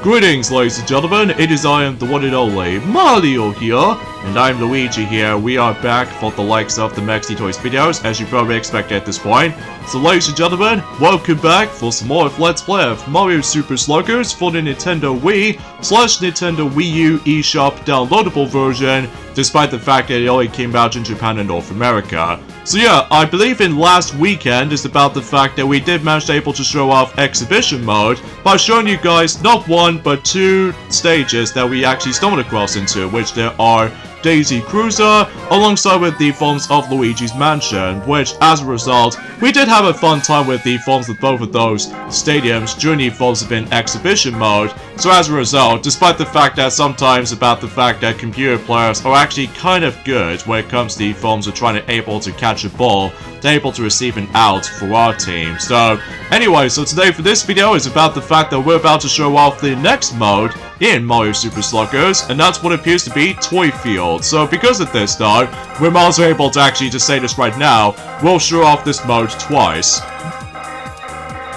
Greetings, ladies and gentlemen, it is I am the one and only Mario here, and I'm Luigi here. We are back for the likes of the Maxi Toys videos, as you probably expect at this point. So ladies and gentlemen, welcome back for some more of Let's Play of Mario Super Sluggers for the Nintendo Wii / Nintendo Wii U eShop downloadable version, despite the fact that it only came out in Japan and North America. So yeah, I believe in last weekend is about the fact that we did manage to able to show off exhibition mode by showing you guys not one but two stages that we actually stumbled across into, which there are Daisy Cruiser alongside with the forms of Luigi's Mansion, which as a result, we did have a fun time with the forms of both of those stadiums during the forms of in exhibition mode. So as a result, despite the fact that sometimes about the fact that computer players are actually kind of good when it comes to the forms of trying to able to catch a ball, they're able to receive an out for our team. So anyway, so today for this video is about the fact that we're about to show off the next mode in Mario Super Sluggers, and that's what appears to be Toy Field. So because of this though, we're also able to actually just say this right now, we'll show off this mode twice.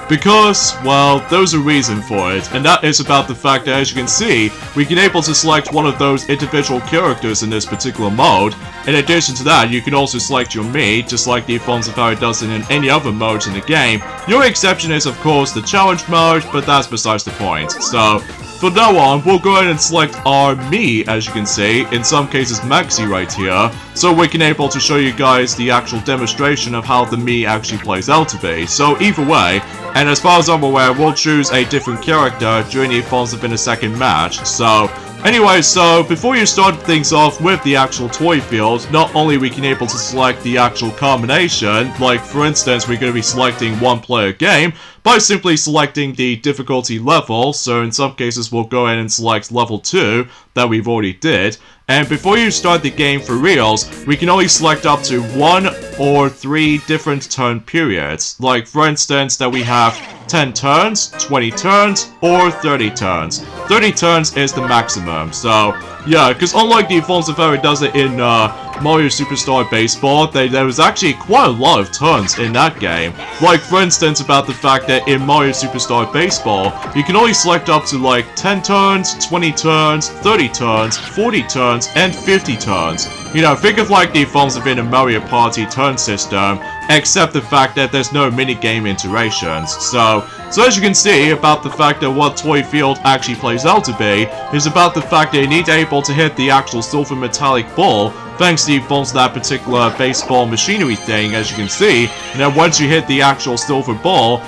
Because, well, there's a reason for it, and that is about the fact that, as you can see, we can able to select one of those individual characters in this particular mode. In addition to that, you can also select your Mii, just like the forms of how it does it in any other modes in the game. Your exception is, of course, the challenge mode, but that's besides the point. So, from now on, we'll go ahead and select our Mii, as you can see, in some cases Maxi right here, so we can able to show you guys the actual demonstration of how the Mii actually plays out to be. So either way, and as far as I'm aware, we'll choose a different character during the forms of in a second match. So anyway, so before you start things off with the actual toy field, not only we can able to select the actual combination, like for instance we're going to be selecting one player game, by simply selecting the difficulty level, so in some cases we'll go ahead and select level 2, that we've already did, and before you start the game for reals, we can only select up to 1 or 3 different turn periods, like for instance that we have 10 turns, 20 turns, or 30 turns. 30 turns is the maximum, so yeah, because unlike the forms of how it does it in Mario Superstar Baseball, there was actually quite a lot of turns in that game. Like for instance about the fact that in Mario Superstar Baseball, you can only select up to like 10 turns, 20 turns, 30 turns, 40 turns, and 50 turns. You know, think of like the forms of in a Mario Party turn system, except the fact that there's no minigame iterations. So as you can see, about the fact that what Toy Field actually plays out to be, is about the fact that you need to able to hit the actual silver metallic ball, thanks to the forms of that particular baseball machinery thing, as you can see, and then once you hit the actual silver ball,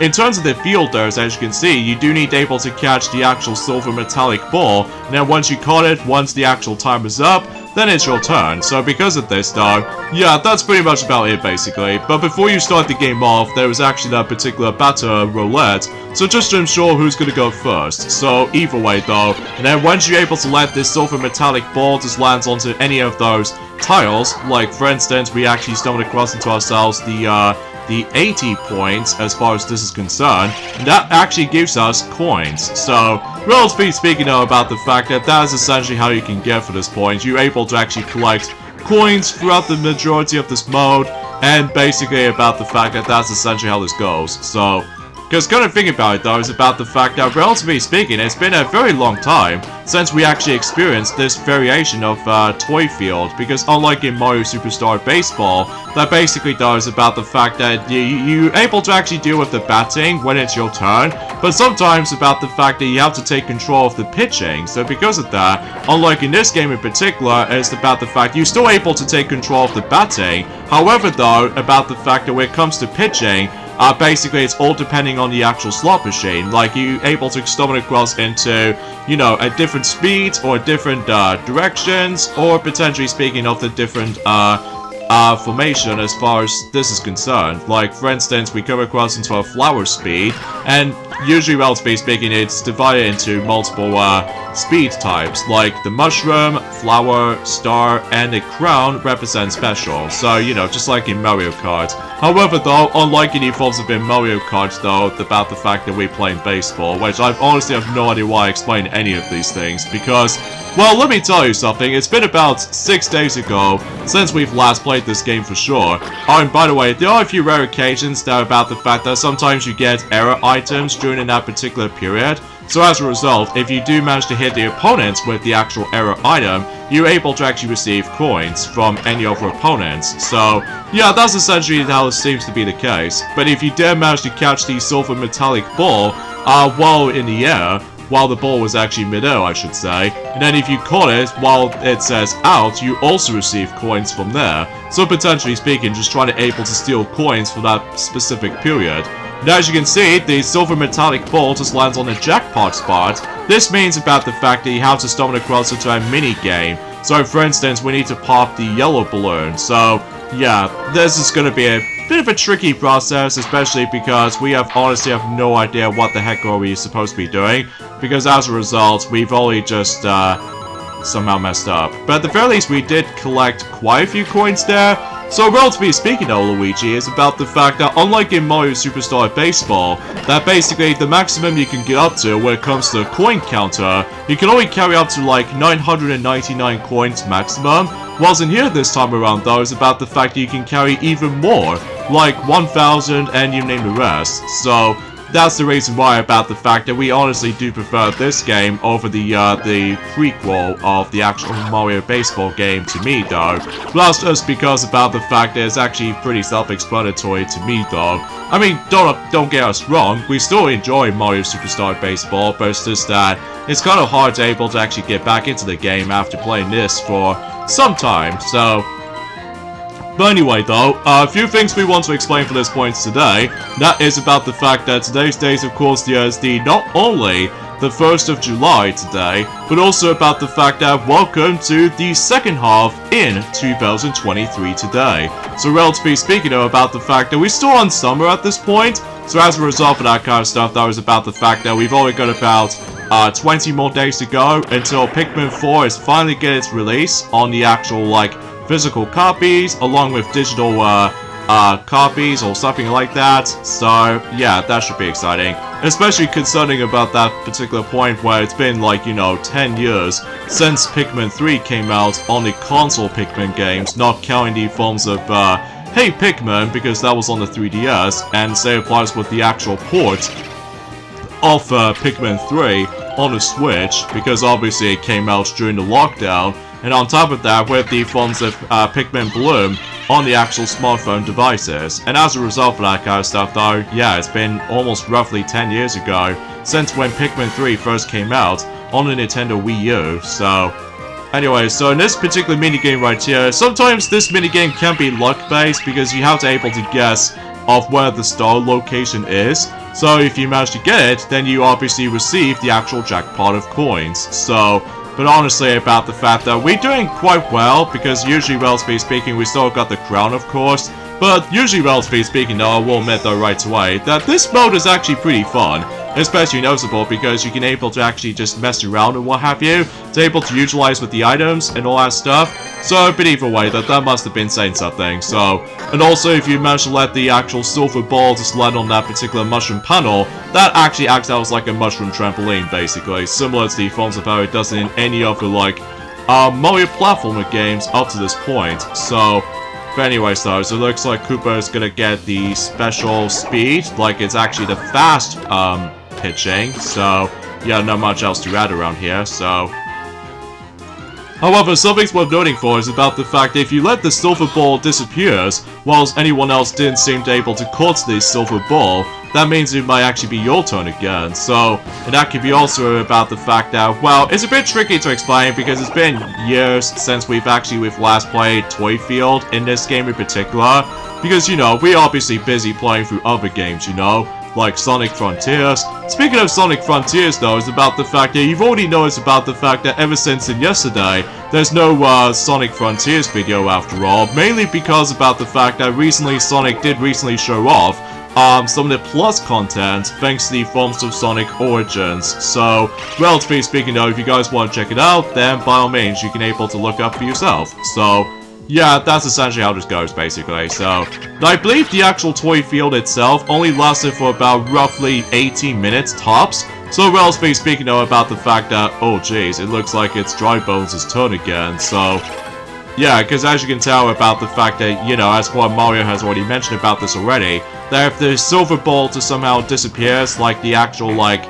in terms of the fielders, as you can see, you do need to able to catch the actual silver metallic ball, and then once you caught it, once the actual time is up, then it's your turn. So because of this though, yeah, that's pretty much about it basically. But before you start the game off, there was actually that particular batter roulette, so just to ensure who's gonna go first. So either way though, and then once you're able to let this silver metallic ball just lands onto any of those tiles, like for instance, we actually stumbled across into ourselves the 80 points as far as this is concerned, and that actually gives us coins. So, relatively speaking though about the fact that that is essentially how you can get for this point. You're able to actually collect coins throughout the majority of this mode, and basically about the fact that that's essentially how this goes. So, because kind of thinking about it though is about the fact that relatively speaking, it's been a very long time since we actually experienced this variation of Toy Field, because unlike in Mario Superstar Baseball, that basically does about the fact that you're able to actually deal with the batting when it's your turn, but sometimes about the fact that you have to take control of the pitching. So because of that, unlike in this game in particular, it's about the fact you're still able to take control of the batting. However though, about the fact that when it comes to pitching, basically it's all depending on the actual slot machine. Like you're able to stumble across into, you know, a different speed or different directions, or potentially speaking of the different formation as far as this is concerned. Like for instance, we come across into a flower speed, and usually relatively speaking it's divided into multiple speed types, like the mushroom, flower, star, and the crown represent special. So you know, just like in Mario Kart. However though, unlike in the forms of in Mario Kart though, about the fact that we're playing baseball, which I honestly have no idea why I explain any of these things, because well, let me tell you something, it's been about 6 days ago since we've last played this game for sure. Oh, and by the way, there are a few rare occasions that are about the fact that sometimes you get error items during that particular period. So as a result, if you do manage to hit the opponents with the actual error item, you're able to actually receive coins from any of your opponents. So yeah, that's essentially how it seems to be the case. But if you did manage to catch the silver metallic ball while in the air, while the ball was actually mid-air, I should say, and then if you caught it while it says out, you also receive coins from there. So potentially speaking, just trying to able to steal coins for that specific period. And as you can see, the silver metallic ball just lands on the jackpot spot. This means about the fact that you have to stumble across into a mini-game. So for instance, we need to pop the yellow balloon. So yeah, this is going to be a bit of a tricky process, especially because we honestly have no idea what the heck are we supposed to be doing, because as a result, we've only just somehow messed up. But at the very least, we did collect quite a few coins there. So relatively speaking though, Luigi, is about the fact that unlike in Mario Superstar Baseball, that basically the maximum you can get up to when it comes to the coin counter, you can only carry up to like 999 coins maximum, whilst in here this time around though is about the fact that you can carry even more, like 1000 and you name the rest. So that's the reason why about the fact that we honestly do prefer this game over the prequel of the actual Mario Baseball game to me though. Plus just because about the fact that it's actually pretty self-explanatory to me though. I mean, don't get us wrong, we still enjoy Mario Superstar Baseball, but it's just that it's kind of hard to able to actually get back into the game after playing this for some time, so. But anyway though, a few things we want to explain for this point today. That is about the fact that today's date of course is not only the 1st of July today, but also about the fact that welcome to the second half in 2023 today. So relatively speaking though about the fact that we're still on summer at this point, so as a result of that kind of stuff, that was about the fact that we've only got about 20 more days to go until Pikmin 4 is finally getting its release on the actual like physical copies, along with digital copies or something like that. So yeah, that should be exciting. Especially concerning about that particular point where it's been like, you know, 10 years since Pikmin 3 came out on the console Pikmin games, not counting the forms of Hey Pikmin, because that was on the 3DS, and same applies with the actual port of Pikmin 3 on the Switch, because obviously it came out during the lockdown. And on top of that, with the forms of Pikmin Bloom on the actual smartphone devices. And as a result of that kind of stuff though, yeah, it's been almost roughly 10 years ago since when Pikmin 3 first came out on the Nintendo Wii U, so. Anyway, so in this particular minigame right here, sometimes this minigame can be luck-based because you have to able to guess of where the star location is. So if you manage to get it, then you obviously receive the actual jackpot of coins. So. But honestly about the fact that we're doing quite well, because usually relatively speaking we still got the crown of course, but usually relatively speaking though I will admit though right away that this mode is actually pretty fun, especially noticeable because you can able to actually just mess around and what have you, to able to utilize with the items and all that stuff. So but either way that must have been saying something. So, and also if you manage to let the actual silver ball just land on that particular mushroom panel, that actually acts out as like a mushroom trampoline basically, similar to the forms of how it does in any other like Mario platformer games up to this point. So but anyways though, so it looks like Koopa is gonna get the special speed, like it's actually the fast pitching, so yeah, not much else to add around here, so. However, something worth noting for is about the fact that if you let the silver ball disappears, whilst anyone else didn't seem to able to catch the silver ball, that means it might actually be your turn again. So, and that could be also about the fact that, well, it's a bit tricky to explain because it's been years since we've last played Toy Field in this game in particular. Because, you know, we're obviously busy playing through other games, you know, like Sonic Frontiers. Speaking of Sonic Frontiers though, is about the fact that you've already noticed about the fact that ever since yesterday, there's no Sonic Frontiers video after all, mainly because about the fact that recently Sonic did show off some of the Plus content thanks to the forms of Sonic Origins. So, relatively speaking though, if you guys want to check it out, then by all means you can able to look up for yourself. So, yeah, that's essentially how this goes, basically. So, I believe the actual Toy Field itself only lasted for about roughly 18 minutes tops. So, relatively speaking though, about the fact that, oh jeez, it looks like it's Dry Bones' turn again, so. Yeah, because as you can tell about the fact that, you know, as what Mario has already mentioned about this already, that if the silver ball just somehow disappears, like the actual, like,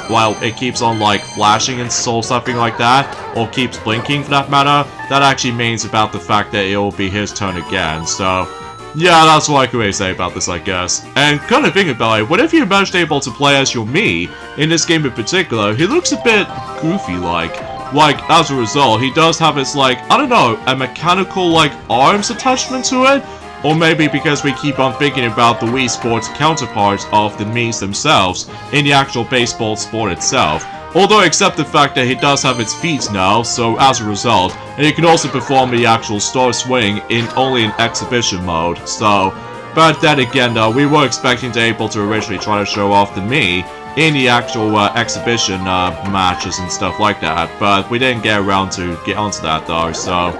while it keeps on like flashing and so something like that, or keeps blinking for that matter, that actually means about the fact that it will be his turn again. So yeah, that's what I can really say about this, I guess. And kind of thinking about it, what if you managed able to play as your me, in this game in particular, he looks a bit goofy-like. Like, as a result, he does have his, like, I don't know, a mechanical, like, arms attachment to it? Or maybe because we keep on thinking about the Wii Sports counterparts of the Miis themselves in the actual baseball sport itself. Although except the fact that he does have its feet now, so as a result, and he can also perform the actual star swing in only in exhibition mode, so. But then again though, we were expecting to able to originally try to show off the Mii in the actual exhibition matches and stuff like that, but we didn't get around to get onto that though, so.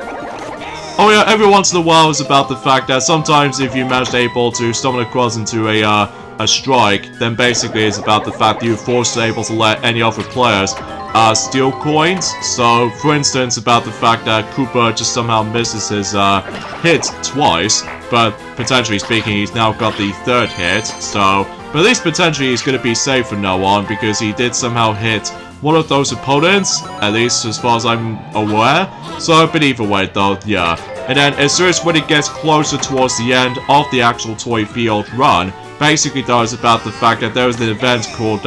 Oh yeah, every once in a while it's about the fact that sometimes if you manage able to stumble across into a strike, then basically it's about the fact that you're forced to able to let any other players steal coins. So, for instance, about the fact that Cooper just somehow misses his hit twice, but potentially speaking, he's now got the third hit, so, but at least potentially he's going to be safe from now on, because he did somehow hit one of those opponents, at least as far as I'm aware. So, but either way though, yeah. And then as soon as when it gets closer towards the end of the actual Toy Field run, basically though it's about the fact that there was an event called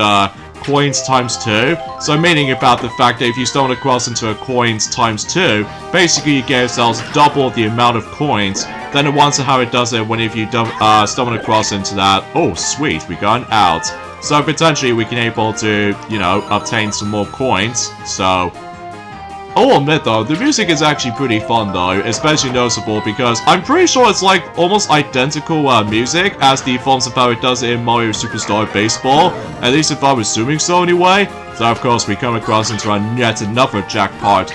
Coins times 2. So meaning about the fact that if you stumble across into a Coins times 2, basically you get yourselves double the amount of coins than the ones how it does it when if you stumble across into that. Oh sweet, we got an out. So potentially we can able to, you know, obtain some more coins, so. I'll admit though, the music is actually pretty fun though, especially noticeable because I'm pretty sure it's like almost identical music as the forms of how it does it in Mario Superstar Baseball, at least if I'm assuming so anyway. So of course we come across into yet another jackpot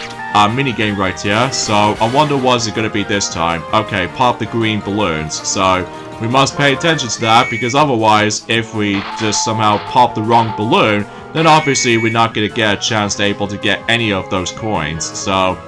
minigame right here, so I wonder what is it going to be this time. Okay, pop the green balloons, so we must pay attention to that because otherwise if we just somehow pop the wrong balloon, then obviously we're not going to get a chance to able to get any of those coins, so.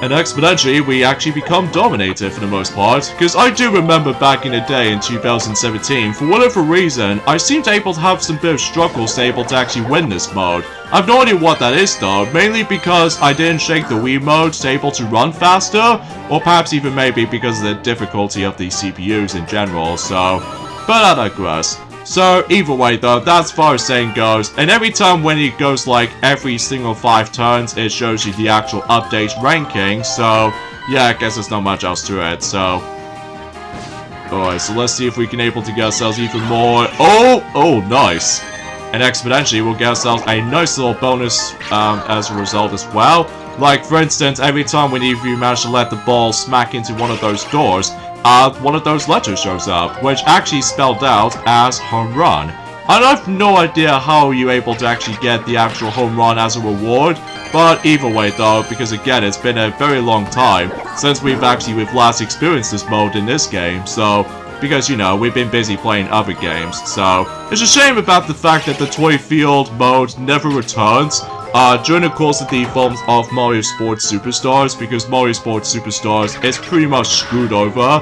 And exponentially, we actually become dominated for the most part, because I do remember back in the day in 2017, for whatever reason, I seemed able to have some bit of struggles to able to actually win this mode. I've no idea what that is though, mainly because I didn't shake the Wii mode to able to run faster, or perhaps even maybe because of the difficulty of the CPUs in general, so. But I digress. So, either way though, that's as far as saying goes, and every time when it goes like every single 5 turns, it shows you the actual update ranking, so, yeah, I guess there's not much else to it, so. Alright, so let's see if we can able to get ourselves even more. Oh, nice. And exponentially, we'll get ourselves a nice little bonus as a result as well. Like, for instance, every time when you manage to let the ball smack into one of those doors, one of those letters shows up, which actually spelled out as home run. I have no idea how you're able to actually get the actual home run as a reward, but either way though, because again, it's been a very long time since we've last experienced this mode in this game, so, because, you know, we've been busy playing other games, so, it's a shame about the fact that the Toy Field mode never returns, during the course of the forms of Mario Sports Superstars, because Mario Sports Superstars is pretty much screwed over,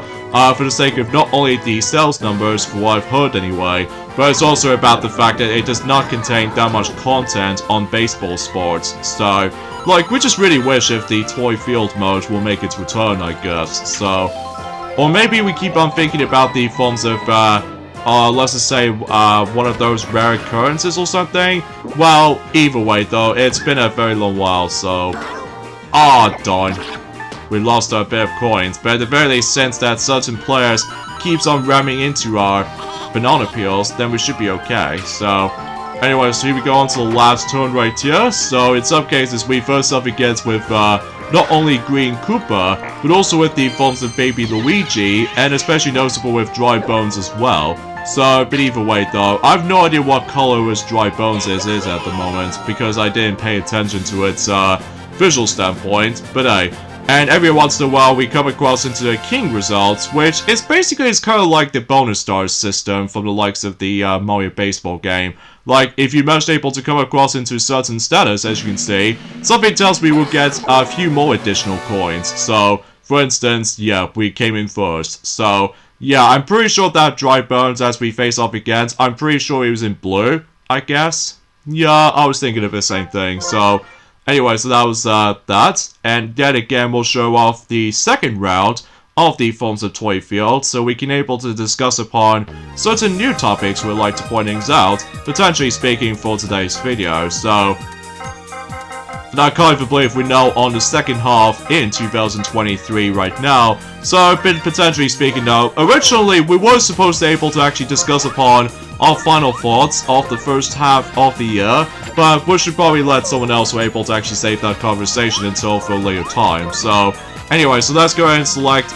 for the sake of not only the sales numbers, for what I've heard anyway, but it's also about the fact that it does not contain that much content on baseball sports, so, like, we just really wish if the Toy Field mode will make its return, I guess, so, or maybe we keep on thinking about the forms of, let's just say, one of those rare occurrences or something. Well, either way though, it's been a very long while, so. Darn. We lost our bit of coins, but at the very least, since that certain players keeps on ramming into our banana peels, then we should be okay, so. Anyway, so here we go on to the last turn right here. So in some cases, we first up against with not only Green Koopa, but also with the forms of Baby Luigi, and especially noticeable with Dry Bones as well. So, but either way though, I have no idea what color his Dry Bones is at the moment, because I didn't pay attention to its visual standpoint, but hey. And every once in a while we come across into the King results, which is basically kind of like the bonus stars system from the likes of the Mario Baseball game. Like, if you manage able to come across into certain status, as you can see, something tells me we'll get a few more additional coins. So, for instance, yeah, we came in first. So, yeah, I'm pretty sure that Dry Bones as we face off against, I'm pretty sure he was in blue, I guess. Yeah, I was thinking of the same thing. So, anyway, so that was that. And yet again, we'll show off the second round of the Forms of Toy Field, so we can able to discuss upon certain new topics we'd like to point things out, potentially speaking for today's video. So, and I can't even believe we're now on the second half in 2023 right now. So, potentially speaking though, originally we were supposed to be able to actually discuss upon our final thoughts of the first half of the year, but we should probably let someone else who are able to actually save that conversation until for a later time. So, anyway, so let's go ahead and select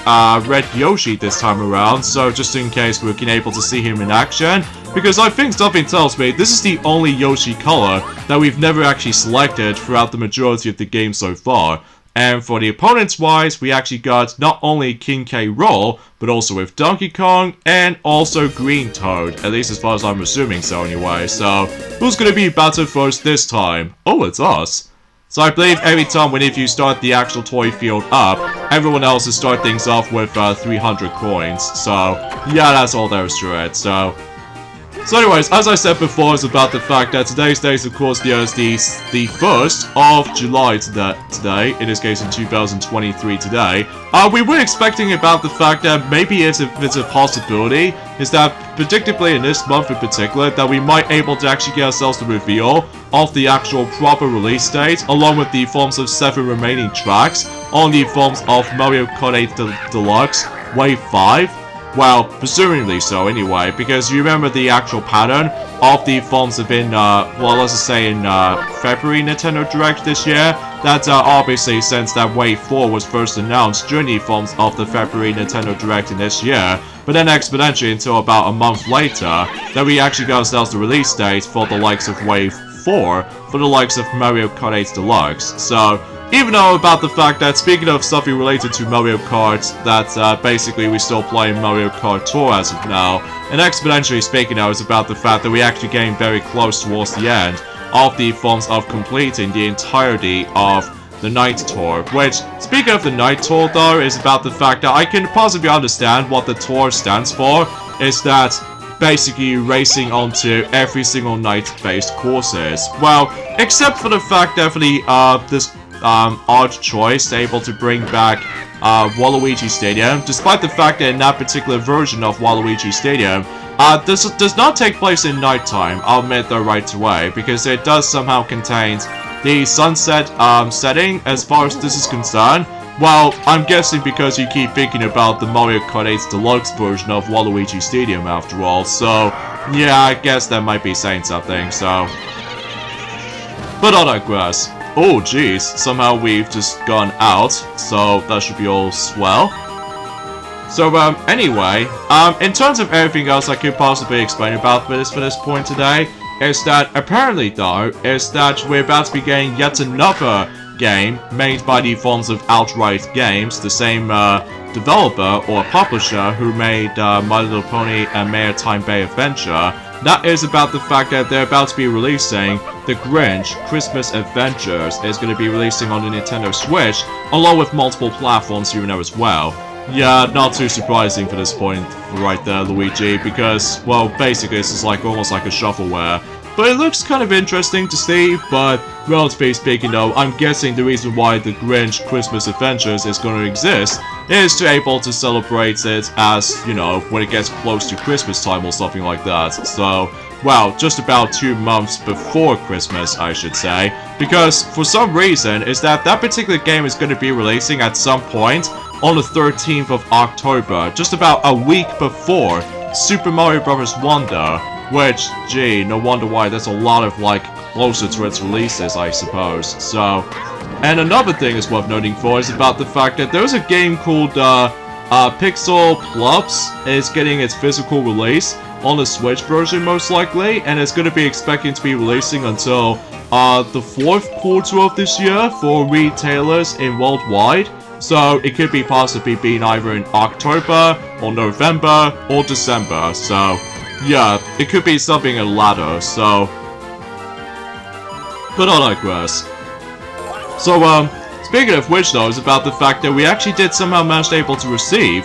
Red Yoshi this time around, so just in case we can able to see him in action, because I think something tells me this is the only Yoshi color that we've never actually selected throughout the majority of the game so far. And for the opponents wise, we actually got not only King K. Rool, but also with Donkey Kong, and also Green Toad, at least as far as I'm assuming so anyway. So, who's gonna be better first this time? Oh, it's us. So I believe every time whenever you start the actual toy field up, everyone else will start things off with 300 coins. So, yeah, that's all there is to it. So anyways, as I said before, it's about the fact that today's date is, of course, the 1st of July today, in this case in 2023 today. We were expecting about the fact that maybe it's a possibility, is that predictably in this month in particular, that we might able to actually get ourselves the reveal of the actual proper release date, along with the forms of 7 remaining tracks on the forms of Mario Kart 8 Deluxe Wave 5. Well, presumably so anyway, because you remember the actual pattern of the forms have been, well, let's just say in February Nintendo Direct this year, that obviously since that Wave 4 was first announced during the forms of the February Nintendo Direct in this year, but then exponentially until about a month later, that we actually got ourselves the release date for the likes of Wave 4, for the likes of Mario Kart 8 Deluxe. So, even though about the fact that, speaking of something related to Mario Kart, that basically we're still playing Mario Kart Tour as of now, and exponentially speaking now is about the fact that we're actually getting very close towards the end of the forms of completing the entirety of the Night Tour, which, speaking of the Night Tour though, is about the fact that I can possibly understand what the Tour stands for, is that basically racing onto every single night-based courses. Well, except for the fact that for the, this odd choice able to bring back Waluigi Stadium, despite the fact that in that particular version of Waluigi Stadium, this does not take place in nighttime, I'll admit though right away, because it does somehow contain the sunset setting as far as this is concerned. Well, I'm guessing because you keep thinking about the Mario Kart 8 Deluxe version of Waluigi Stadium after all, so yeah, I guess that might be saying something, so. But I digress. Oh jeez, somehow we've just gone out, so that should be all swell. So anyway, in terms of everything else I could possibly explain about this for this point today, is that apparently though, is that we're about to be getting yet another game made by the forms of Outright Games, the same developer or publisher who made My Little Pony and Maritime Bay Adventure. That is about the fact that they're about to be releasing The Grinch Christmas Adventures. Is going to be releasing on the Nintendo Switch, along with multiple platforms here and there as well. Yeah, not too surprising for this point right there, Luigi, because, well, basically this is like almost like a shovelware. But it looks kind of interesting to see, but relatively speaking though, I'm guessing the reason why The Grinch Christmas Adventures is going to exist is to able to celebrate it as, you know, when it gets close to Christmas time or something like that. So, well, just about 2 months before Christmas, I should say, because for some reason is that particular game is going to be releasing at some point on the 13th of October, just about a week before Super Mario Bros. Wonder. Which, gee, no wonder why there's a lot of, like, closer to its releases, I suppose. So, and another thing is worth noting for is about the fact that there's a game called, Pixel Plus is getting its physical release on the Switch version, most likely, and it's going to be expecting to be releasing until, the 4th quarter of this year for retailers in worldwide. So, it could be possibly being either in October, or November, or December, so. Yeah, it could be something a ladder, so. But I digress. So, speaking of which though, is about the fact that we actually did somehow manage to able to receive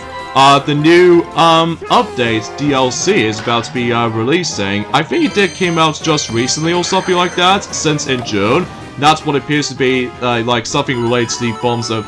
the new update DLC is about to be releasing. I think it did came out just recently or something like that, since in June. That's what appears to be like something related to the forms of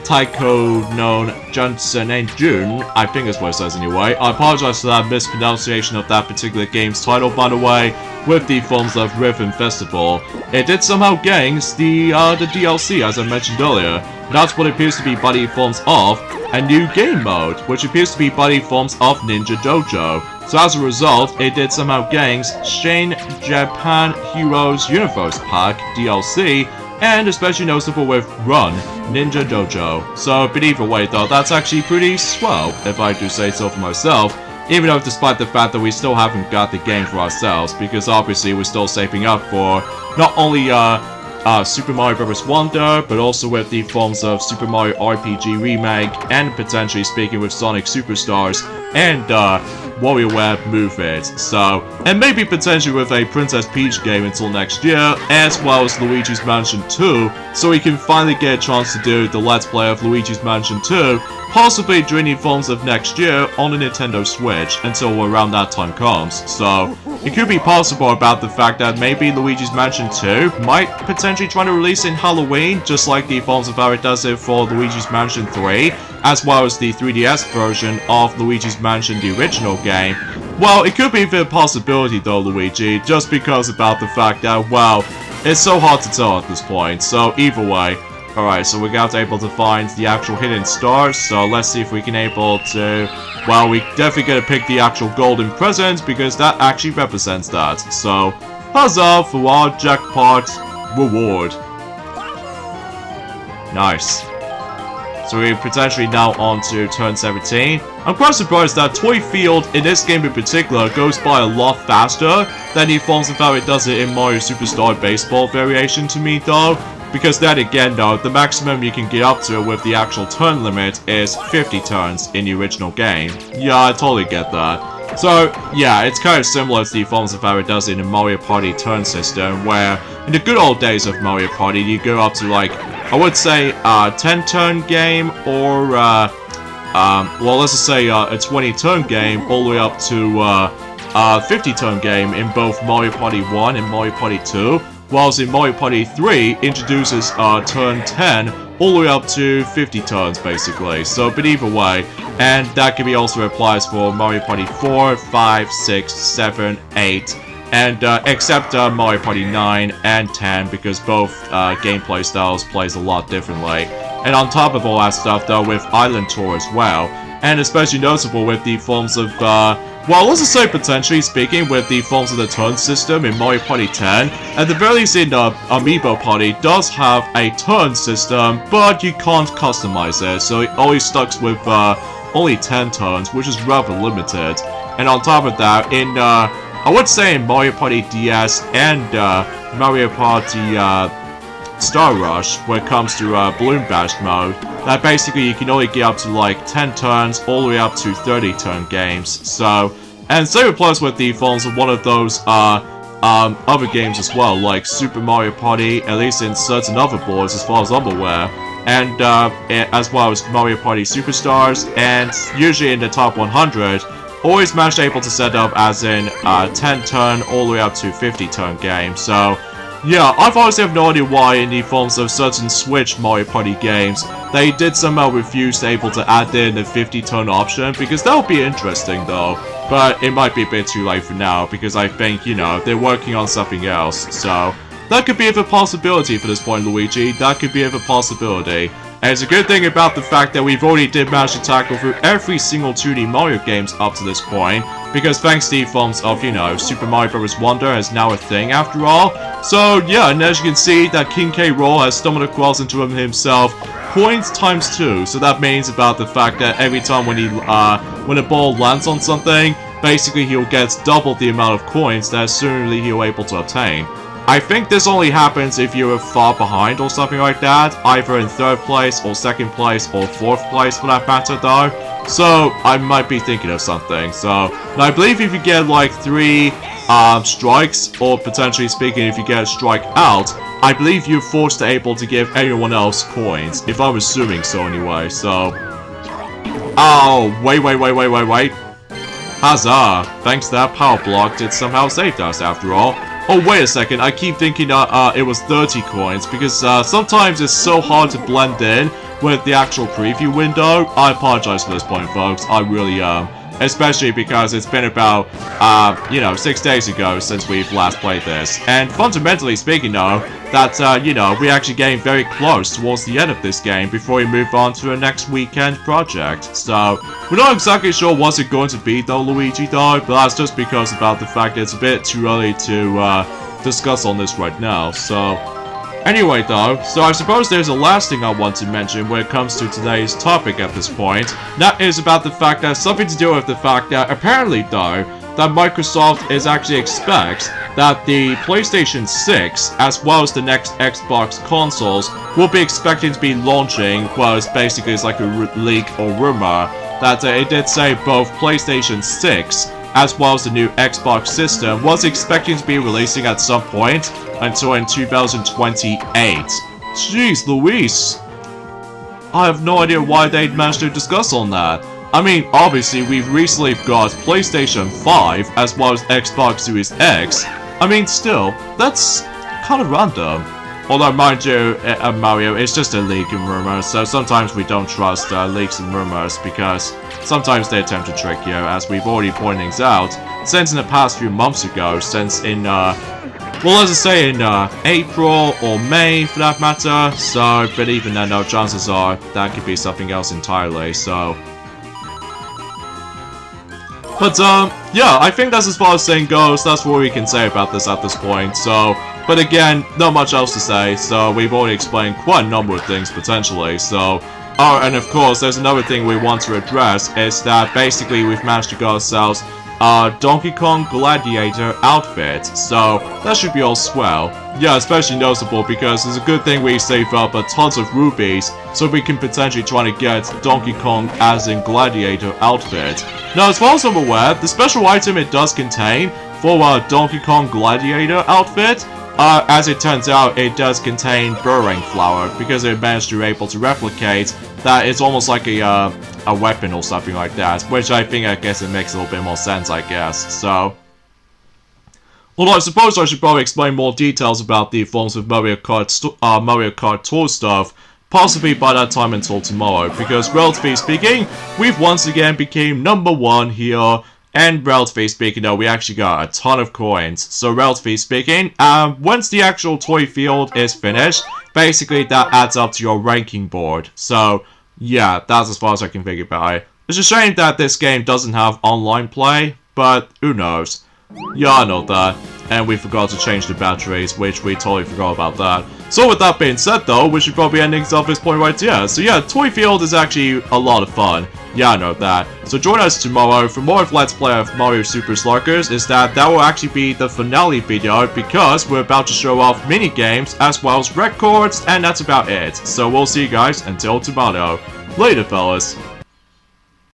Taiko known Johnson and June. I think is what it says anyway. I apologize for that mispronunciation of that particular game's title, by the way, with the forms of Rhythm Festival. It did somehow gains the DLC, as I mentioned earlier. That's what appears to be by the forms of a new game mode, which appears to be by the forms of Ninja Dojo. So as a result, it did somehow gains Shane Japan Heroes Universe Pack DLC, and especially noticeable with Run Ninja Dojo. So, but either way though, that's actually pretty swell, if I do say so for myself. Even though despite the fact that we still haven't got the game for ourselves, because obviously we're still saving up for not only Super Mario Bros. Wonder, but also with the forms of Super Mario RPG Remake, and potentially speaking with Sonic Superstars, and WarioWare Move It. So, and maybe potentially with a Princess Peach game until next year, as well as Luigi's Mansion 2, so we can finally get a chance to do the Let's Play of Luigi's Mansion 2, possibly during the forms of next year on the Nintendo Switch, until around that time comes. So, it could be possible about the fact that maybe Luigi's Mansion 2 might potentially try to release in Halloween, just like the forms of how it does it for Luigi's Mansion 3, as well as the 3DS version of Luigi's Mansion, the original game. Well, it could be a possibility though, Luigi, just because about the fact that, well, it's so hard to tell at this point. So either way. Alright, so we're going to be able to find the actual hidden stars, so let's see if we can able to... Well, we definitely gonna pick the actual golden present, because that actually represents that. So, huzzah for our jackpot reward. Nice. So we're potentially now on to turn 17. I'm quite surprised that Toy Field, in this game in particular, goes by a lot faster than the forms of how it does it in Mario Superstar Baseball variation to me though. Because then again though, the maximum you can get up to with the actual turn limit is 50 turns in the original game. Yeah, I totally get that. So, yeah, it's kind of similar to the forms of how it does in the Mario Party turn system, where in the good old days of Mario Party, you go up to like, I would say, a 10 turn game, or, well, let's just say a 20 turn game, all the way up to a 50 turn game in both Mario Party 1 and Mario Party 2. Whilst in Mario Party 3 introduces turn 10 all the way up to 50 turns basically. So, but either way, and that can be also applies for Mario Party 4, 5, 6, 7, 8, and except Mario Party 9 and 10 because both gameplay styles plays a lot differently. And on top of all that stuff though, with Island Tour as well, and especially noticeable with the forms of well, let's just say potentially speaking with the forms of the turn system in Mario Party 10, at the very least in Amiibo Party does have a turn system, but you can't customize it, so it always stuck with only 10 turns, which is rather limited. And on top of that, in I would say in Mario Party DS and Mario Party Star Rush, when it comes to Balloon Bash mode, that basically you can only get up to like 10 turns all the way up to 30 turn games. So, and same applies with the forms of one of those other games as well, like Super Mario Party, at least in certain other boards as far as I'm aware, and as well as Mario Party Superstars, and usually in the top 100, always managed able to set up as in 10 turn all the way up to 50 turn games. So, yeah, I've honestly have no idea why in the forms of certain Switch Mario Party games, they did somehow refuse to able to add in the 50 turn option, because that would be interesting though. But it might be a bit too late for now, because I think, you know, they're working on something else. So, that could be of a possibility for this point, Luigi. That could be of a possibility. And it's a good thing about the fact that we've already did manage to tackle through every single 2D Mario games up to this point, because thanks to the forms of, you know, Super Mario Bros. Wonder is now a thing after all. So yeah, and as you can see, that King K. Rool has stumbled across into him himself points times 2. So that means about the fact that every time when a ball lands on something, basically he'll get double the amount of coins that soonerly he'll able to obtain. I think this only happens if you're far behind or something like that, either in 3rd place or 2nd place or 4th place for that matter though. So I might be thinking of something. So and I believe if you get like 3 strikes, or potentially speaking if you get a strike out, I believe you're forced to able to give anyone else coins, if I'm assuming so anyway. So Oh, wait. Huzzah! Thanks to that power block, it somehow saved us after all. Oh, wait a second, I keep thinking it was 30 coins, because sometimes it's so hard to blend in with the actual preview window. I apologize for this point, folks. I really am. Especially because it's been about, 6 days ago since we've last played this. And fundamentally speaking, though, that, we're actually getting very close towards the end of this game before we move on to the next weekend project. So, we're not exactly sure what's it going to be, though, Luigi, though, but that's just because about the fact that it's a bit too early to, discuss on this right now, so... Anyway though, so I suppose there's a last thing I want to mention when it comes to today's topic at this point. That is about the fact that something to do with the fact that apparently though, that Microsoft is actually expects that the PlayStation 6 as well as the next Xbox consoles will be expecting to be launching, well it's like a leak or rumor, that it did say both PlayStation 6 as well as the new Xbox system was expecting to be releasing at some point until in 2028. Jeez Louise! I have no idea why they'd managed to discuss on that. I mean, obviously we've recently got PlayStation 5 as well as Xbox Series X. I mean, still, that's kind of random. Although, mind you, Mario, it's just a leak and rumor, so sometimes we don't trust leaks and rumors because sometimes they attempt to trick you, as we've already pointed things out, since in the past few months ago, since in, well, let's just say in April or May, for that matter, so, but even then, no, chances are that could be something else entirely, so... But, yeah, I think that's as far as saying goes, that's what we can say about this at this point, so... But again, not much else to say, so we've already explained quite a number of things, potentially, so... Oh, and of course, there's another thing we want to address, is that basically we've managed to get ourselves a Donkey Kong Gladiator outfit, so that should be all swell. Yeah, especially noticeable because it's a good thing we save up a tons of rupees, so we can potentially try to get Donkey Kong as in Gladiator outfit. Now, as far as I'm aware, the special item it does contain for a Donkey Kong Gladiator outfit, as it turns out, it does contain burrowing flower, because it managed to be able to replicate that it's almost like a weapon or something like that, which I guess it makes a little bit more sense, I guess, so... Although I suppose I should probably explain more details about the forms of Mario Kart Tour stuff, possibly by that time until tomorrow, because relatively speaking, we've once again became #1 here, and relatively speaking though, we actually got a ton of coins. So relatively speaking, once the actual toy field is finished, basically that adds up to your ranking board. So yeah, that's as far as I can figure about it. It's a shame that this game doesn't have online play, but who knows. Yeah, I know that. And we forgot to change the batteries, which we totally forgot about that. So with that being said though, we should probably end things off this point right here. So yeah, Toy Field is actually a lot of fun. Yeah, I know that. So join us tomorrow for more of Let's Play of Mario Super Sluggers. That will actually be the finale video, because we're about to show off mini games as well as records, and that's about it. So we'll see you guys until tomorrow. Later, fellas.